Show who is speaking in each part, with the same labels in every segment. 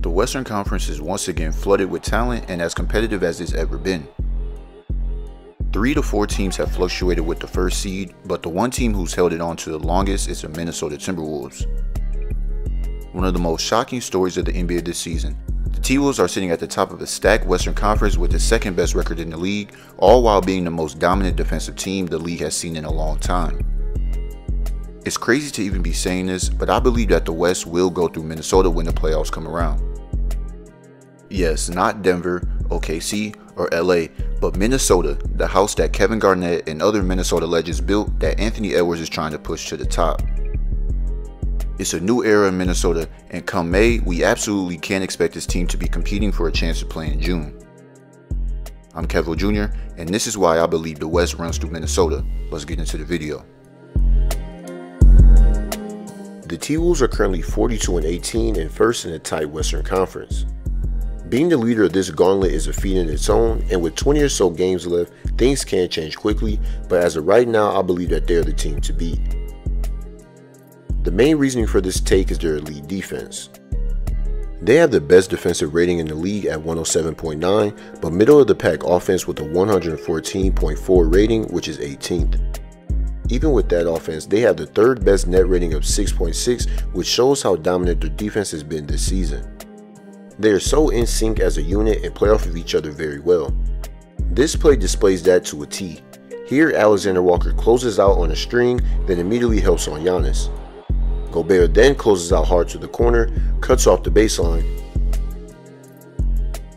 Speaker 1: The Western Conference is once again flooded with talent and as competitive as it's ever been. 3 to 4 teams have fluctuated with the first seed, but the one team who's held it on to the longest is the Minnesota Timberwolves. One of the most shocking stories of the NBA this season, the T-Wolves are sitting at the top of a stacked Western Conference with the second best record in the league, all while being the most dominant defensive team the league has seen in a long time. It's crazy to even be saying this, but I believe that the West will go through Minnesota when the playoffs come around. Yes, not Denver, OKC, or LA, but Minnesota, the house that Kevin Garnett and other Minnesota legends built that Anthony Edwards is trying to push to the top. It's a new era in Minnesota, and come May, we absolutely can't expect this team to be competing for a chance to play in June. I'm Kevo Jr., and this is why I believe the West runs through Minnesota. Let's get into the video.
Speaker 2: The T-Wolves are currently 42-18 and first in the tight Western Conference. Being the leader of this gauntlet is a feat in its own, and with 20 or so games left, things can change quickly, but as of right now, I believe that they're the team to beat. The main reasoning for this take is their elite defense. They have the best defensive rating in the league at 107.9, but middle of the pack offense with a 114.4 rating, which is 18th. Even with that offense, they have the third best net rating of 6.6, which shows how dominant their defense has been this season. They are so in sync as a unit and play off of each other very well. This play displays that to a T. Here, Alexander Walker closes out on a string, then immediately helps on Giannis. Gobert then closes out hard to the corner, cuts off the baseline,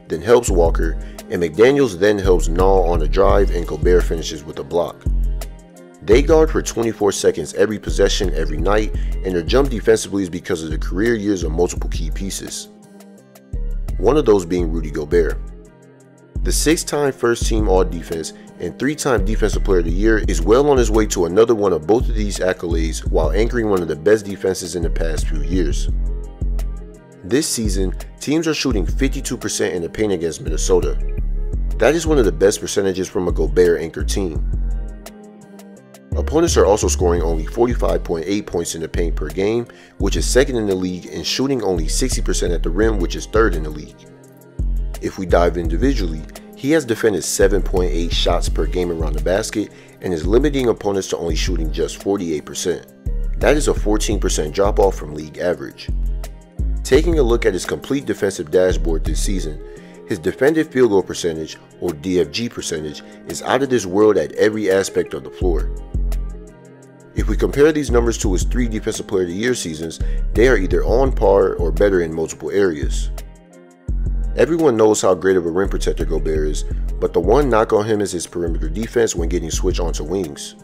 Speaker 2: then helps Walker, and McDaniels then helps Nall on a drive, and Gobert finishes with a block. They guard for 24 seconds every possession every night, and their jump defensively is because of the career years of multiple key pieces. One of those being Rudy Gobert. The 6-time first-team All-Defense and 3-time Defensive Player of the Year is well on his way to another one of both of these accolades while anchoring one of the best defenses in the past few years. This season, teams are shooting 52% in the paint against Minnesota. That is one of the best percentages from a Gobert-anchored team. Opponents are also scoring only 45.8 points in the paint per game, which is second in the league, and shooting only 60% at the rim, which is third in the league. If we dive individually, he has defended 7.8 shots per game around the basket and is limiting opponents to only shooting just 48%. That is a 14% drop off from league average. Taking a look at his complete defensive dashboard this season, his defended field goal percentage, or DFG percentage, is out of this world at every aspect of the floor. If we compare these numbers to his 3 Defensive Player of the Year seasons, they are either on par or better in multiple areas. Everyone knows how great of a rim protector Gobert is, but the one knock on him is his perimeter defense when getting switched onto wings.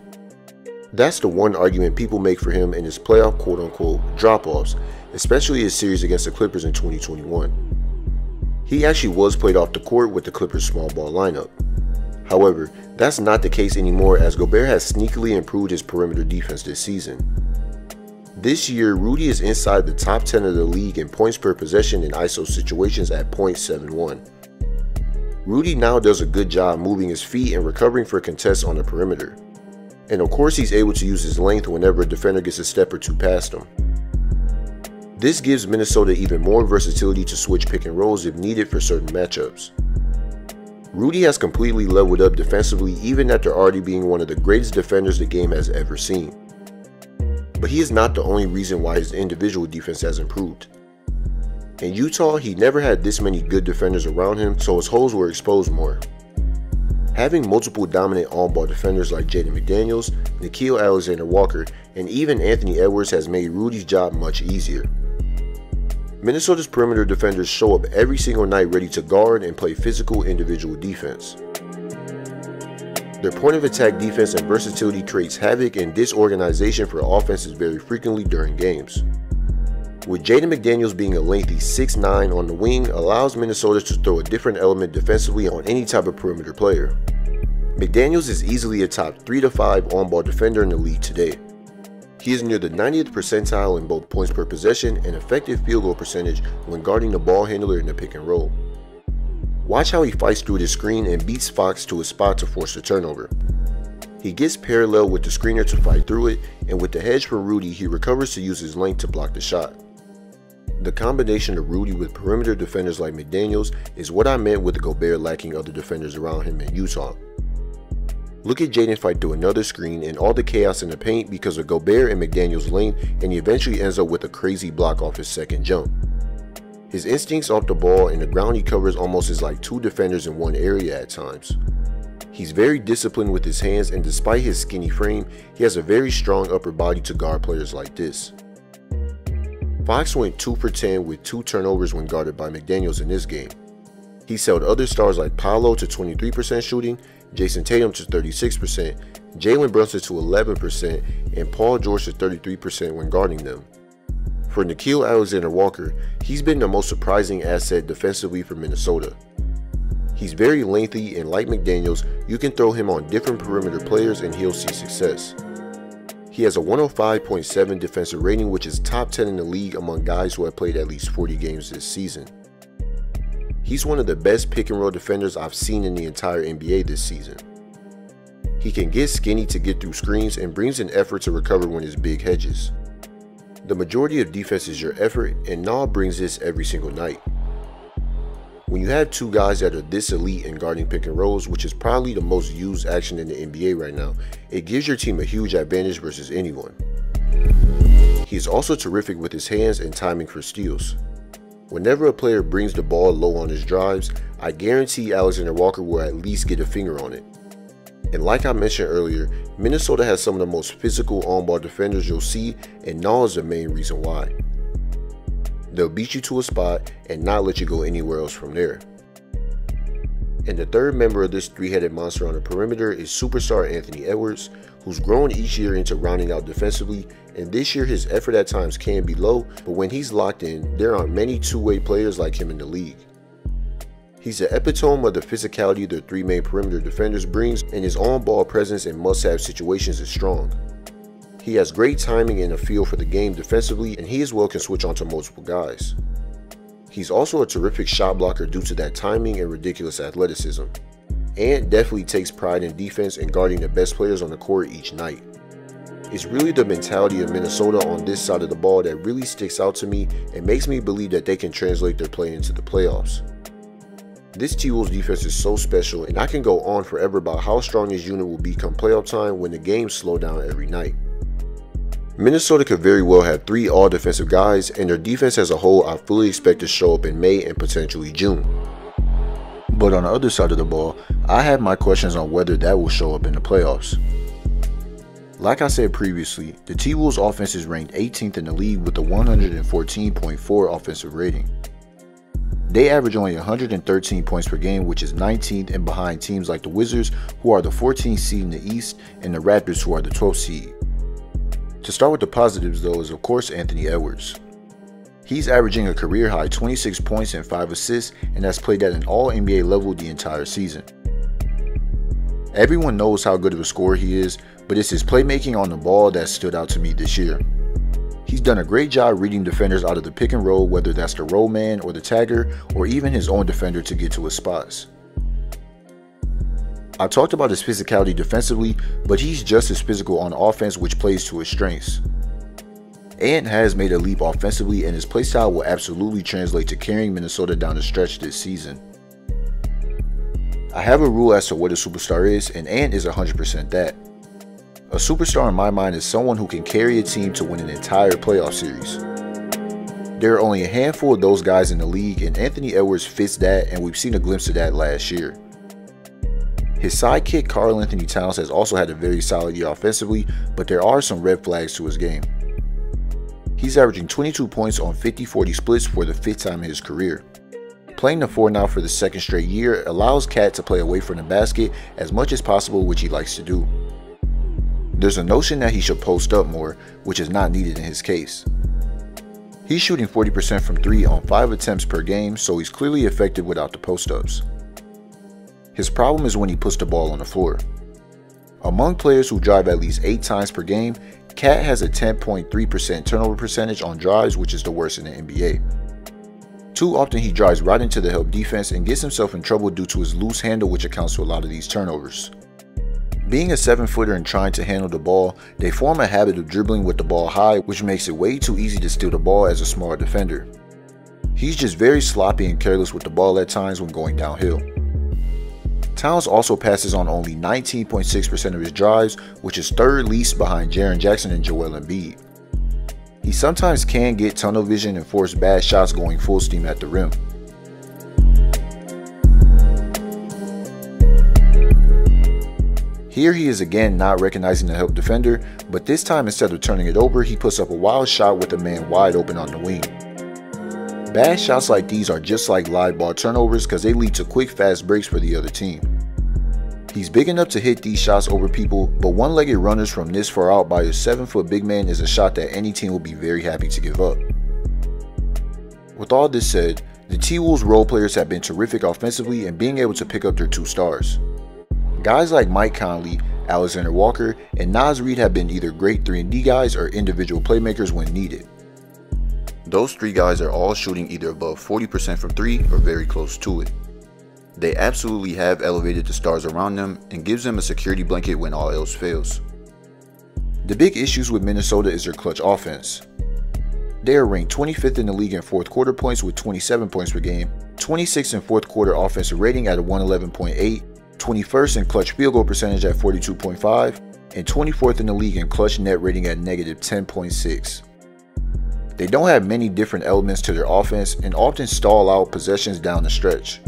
Speaker 2: That's the one argument people make for him in his playoff quote-unquote drop-offs, especially his series against the Clippers in 2021. He actually was played off the court with the Clippers' small ball lineup. However, that's not the case anymore as Gobert has sneakily improved his perimeter defense this season. This year, Rudy is inside the top 10 of the league in points per possession in ISO situations at .71. Rudy now does a good job moving his feet and recovering for contests on the perimeter. And of course, he's able to use his length whenever a defender gets a step or two past him. This gives Minnesota even more versatility to switch pick and rolls if needed for certain matchups. Rudy has completely leveled up defensively even after already being one of the greatest defenders the game has ever seen. But he is not the only reason why his individual defense has improved. In Utah, he never had this many good defenders around him, so his holes were exposed more. Having multiple dominant on-ball defenders like Jaden McDaniels, Nickeil Alexander-Walker, and even Anthony Edwards has made Rudy's job much easier. Minnesota's perimeter defenders show up every single night ready to guard and play physical individual defense. Their point of attack defense and versatility creates havoc and disorganization for offenses very frequently during games. With Jaden McDaniels being a lengthy 6'9" on the wing allows Minnesota to throw a different element defensively on any type of perimeter player. McDaniels is easily a top 3 to 5 on-ball defender in the league today. He is near the 90th percentile in both points per possession and effective field goal percentage when guarding the ball handler in the pick and roll. Watch how he fights through the screen and beats Fox to a spot to force the turnover. He gets parallel with the screener to fight through it, and with the hedge from Rudy, he recovers to use his length to block the shot. The combination of Rudy with perimeter defenders like McDaniels is what I meant with Gobert lacking other defenders around him in Utah. Look at Jaden fight through another screen and all the chaos in the paint because of Gobert and McDaniels' length, and he eventually ends up with a crazy block off his second jump. His instincts off the ball and the ground he covers almost is like two defenders in one area at times. He's very disciplined with his hands, and despite his skinny frame, he has a very strong upper body to guard players like this. Fox went 2 for 10 with 2 turnovers when guarded by McDaniels in this game. He held other stars like Paolo to 23% shooting, Jason Tatum to 36%, Jalen Brunson to 11%, and Paul George to 33% when guarding them. For Nickeil Alexander-Walker, he's been the most surprising asset defensively for Minnesota. He's very lengthy, and like McDaniels, you can throw him on different perimeter players and he'll see success. He has a 105.7 defensive rating, which is top 10 in the league among guys who have played at least 40 games this season. He's one of the best pick and roll defenders I've seen in the entire NBA this season. He can get skinny to get through screens and brings an effort to recover when his big hedges. The majority of defense is your effort, and Nall brings this every single night. When you have two guys that are this elite in guarding pick and rolls, which is probably the most used action in the NBA right now, it gives your team a huge advantage versus anyone. He is also terrific with his hands and timing for steals. Whenever a player brings the ball low on his drives, I guarantee Alexander Walker will at least get a finger on it. And like I mentioned earlier, Minnesota has some of the most physical on-ball defenders you'll see, and Nall is the main reason why. They'll beat you to a spot and not let you go anywhere else from there. And the third member of this three-headed monster on the perimeter is superstar Anthony Edwards, who's grown each year into rounding out defensively, and this year his effort at times can be low, but when he's locked in, there aren't many two-way players like him in the league. He's the epitome of the physicality the three main perimeter defenders brings, and his on-ball presence in must-have situations is strong. He has great timing and a feel for the game defensively, and he as well can switch onto multiple guys. He's also a terrific shot blocker due to that timing and ridiculous athleticism. Ant definitely takes pride in defense and guarding the best players on the court each night. It's really the mentality of Minnesota on this side of the ball that really sticks out to me and makes me believe that they can translate their play into the playoffs. This T-Wolves defense is so special, and I can go on forever about how strong this unit will be come playoff time when the games slow down every night. Minnesota could very well have 3 all-defensive guys, and their defense as a whole I fully expect to show up in May and potentially June. But on the other side of the ball, I have my questions on whether that will show up in the playoffs. Like I said previously, the T-Wolves offense is ranked 18th in the league with a 114.4 offensive rating. They average only 113 points per game, which is 19th and behind teams like the Wizards, who are the 14th seed in the East, and the Raptors, who are the 12th seed. To start with the positives though is of course Anthony Edwards. He's averaging a career high 26 points and 5 assists, and has played at an all-NBA level the entire season. Everyone knows how good of a scorer he is, but it's his playmaking on the ball that stood out to me this year. He's done a great job reading defenders out of the pick and roll, whether that's the roll man or the tagger, or even his own defender to get to his spots. I talked about his physicality defensively, but he's just as physical on offense, which plays to his strengths. Ant has made a leap offensively, and his playstyle will absolutely translate to carrying Minnesota down the stretch this season. I have a rule as to what a superstar is, and Ant is 100% that. A superstar in my mind is someone who can carry a team to win an entire playoff series. There are only a handful of those guys in the league, and Anthony Edwards fits that, and we've seen a glimpse of that last year. His sidekick Karl Anthony Towns has also had a very solid year offensively, but there are some red flags to his game. He's averaging 22 points on 50-40 splits for the 5th time in his career. Playing the 4 now for the 2nd straight year allows Cat to play away from the basket as much as possible, which he likes to do. There's a notion that he should post up more, which is not needed in his case. He's shooting 40% from 3 on 5 attempts per game, so he's clearly effective without the post-ups. His problem is when he puts the ball on the floor. Among players who drive at least 8 times per game, Cat has a 10.3% turnover percentage on drives, which is the worst in the NBA. Too often he drives right into the help defense and gets himself in trouble due to his loose handle, which accounts for a lot of these turnovers. Being a 7-footer and trying to handle the ball, they form a habit of dribbling with the ball high, which makes it way too easy to steal the ball as a small defender.
Speaker 1: He's just very sloppy and careless with the ball at times when going downhill. Towns also passes on only 19.6% of his drives, which is third least behind Jaren Jackson and Joel Embiid. He sometimes can get tunnel vision and force bad shots going full steam at the rim. Here he is again not recognizing the help defender, but this time instead of turning it over, he puts up a wild shot with the man wide open on the wing. Bad shots like these are just like live ball turnovers because they lead to quick fast breaks for the other team. He's big enough to hit these shots over people, but one-legged runners from this far out by a 7-foot big man is a shot that any team will be very happy to give up. With all this said, the T-Wolves role players have been terrific offensively and being able to pick up their 2 stars. Guys like Mike Conley, Alexander Walker, and Naz Reid have been either great 3-and-D guys or individual playmakers when needed. Those 3 guys are all shooting either above 40% from 3 or very close to it. They absolutely have elevated the stars around them and gives them a security blanket when all else fails. The big issues with Minnesota is their clutch offense. They are ranked 25th in the league in fourth quarter points with 27 points per game, 26th in fourth quarter offensive rating at a 111.8, 21st in clutch field goal percentage at 42.5, and 24th in the league in clutch net rating at negative 10.6. They don't have many different elements to their offense and often stall out possessions down the stretch.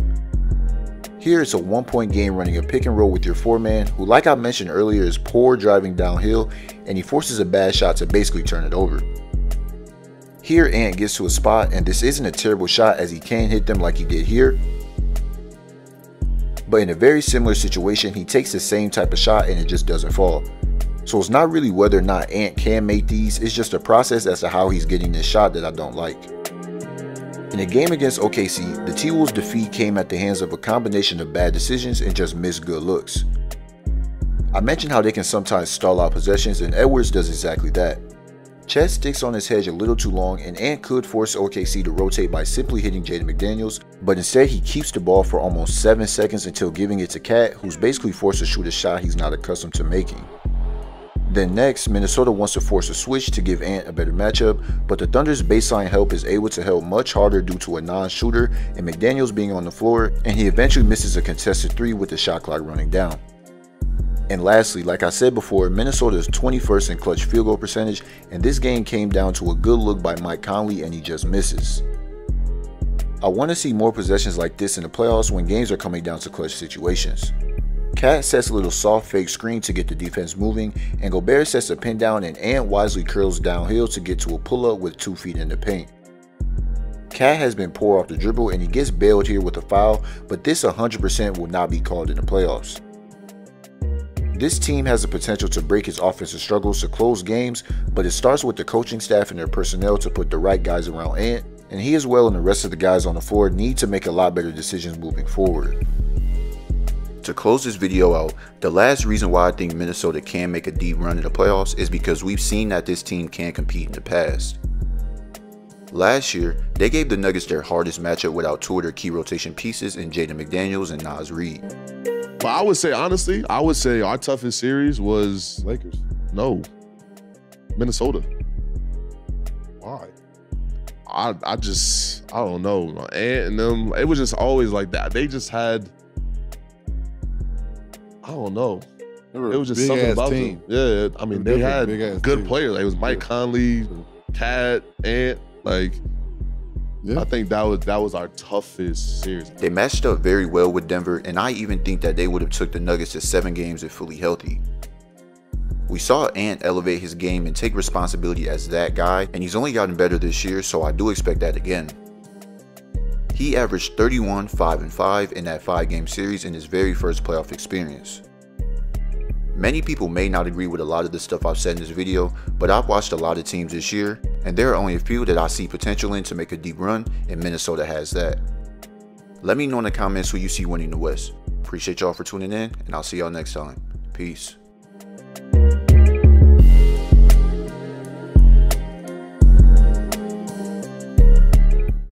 Speaker 1: Here it's a 1-point game running a pick and roll with your 4-man who, like I mentioned earlier, is poor driving downhill and he forces a bad shot to basically turn it over. Here Ant gets to a spot and this isn't a terrible shot as he can hit them like he did here. But in a very similar situation, he takes the same type of shot and it just doesn't fall. So it's not really whether or not Ant can make these, it's just a process as to how he's getting this shot that I don't like. In a game against OKC, the T-Wolves' defeat came at the hands of a combination of bad decisions and just missed good looks. I mentioned how they can sometimes stall out possessions and Edwards does exactly that. Chet sticks on his hedge a little too long and Ant could force OKC to rotate by simply hitting Jaden McDaniels, but instead he keeps the ball for almost 7 seconds until giving it to Cat, who's basically forced to shoot a shot he's not accustomed to making. Then next, Minnesota wants to force a switch to give Ant a better matchup, but the Thunder's baseline help is able to help much harder due to a non-shooter and McDaniels being on the floor, and he eventually misses a contested 3 with the shot clock running down. And lastly, like I said before, Minnesota is 21st in clutch field goal percentage, and this game came down to a good look by Mike Conley and he just misses. I want to see more possessions like this in the playoffs when games are coming down to clutch situations. Cat sets a little soft fake screen to get the defense moving, and Gobert sets a pin down and Ant wisely curls downhill to get to a pull-up with 2 feet in the paint. Cat has been poor off the dribble and he gets bailed here with a foul, but this 100% will not be called in the playoffs. This team has the potential to break its offensive struggles to close games, but it starts with the coaching staff and their personnel to put the right guys around Ant, and he as well and the rest of the guys on the floor need to make a lot better decisions moving forward. To close this video out, the last reason why I think Minnesota can make a deep run in the playoffs is because we've seen that this team can compete in the past. Last year, they gave the Nuggets their hardest matchup without 2 of their key rotation pieces in Jaden McDaniels and Naz Reid.
Speaker 3: But I would say, honestly, our toughest series was
Speaker 4: Lakers.
Speaker 3: No, Minnesota.
Speaker 4: Why?
Speaker 3: I don't know. Ant and them, it was just always like that. They just had, I don't know. It was just something about them. Yeah, I mean, they had good players. Like, it was Mike Conley, Cat, Ant. Like, yeah. I think that was our toughest series.
Speaker 1: They matched up very well with Denver, and I even think that they would have took the Nuggets to 7 games if fully healthy. We saw Ant elevate his game and take responsibility as that guy, and he's only gotten better this year, so I do expect that again. He averaged 31, 5, and 5 in that 5-game series in his very first playoff experience. Many people may not agree with a lot of the stuff I've said in this video, but I've watched a lot of teams this year, and there are only a few that I see potential in to make a deep run, and Minnesota has that. Let me know in the comments who you see winning the West. Appreciate y'all for tuning in, and I'll see y'all next time. Peace.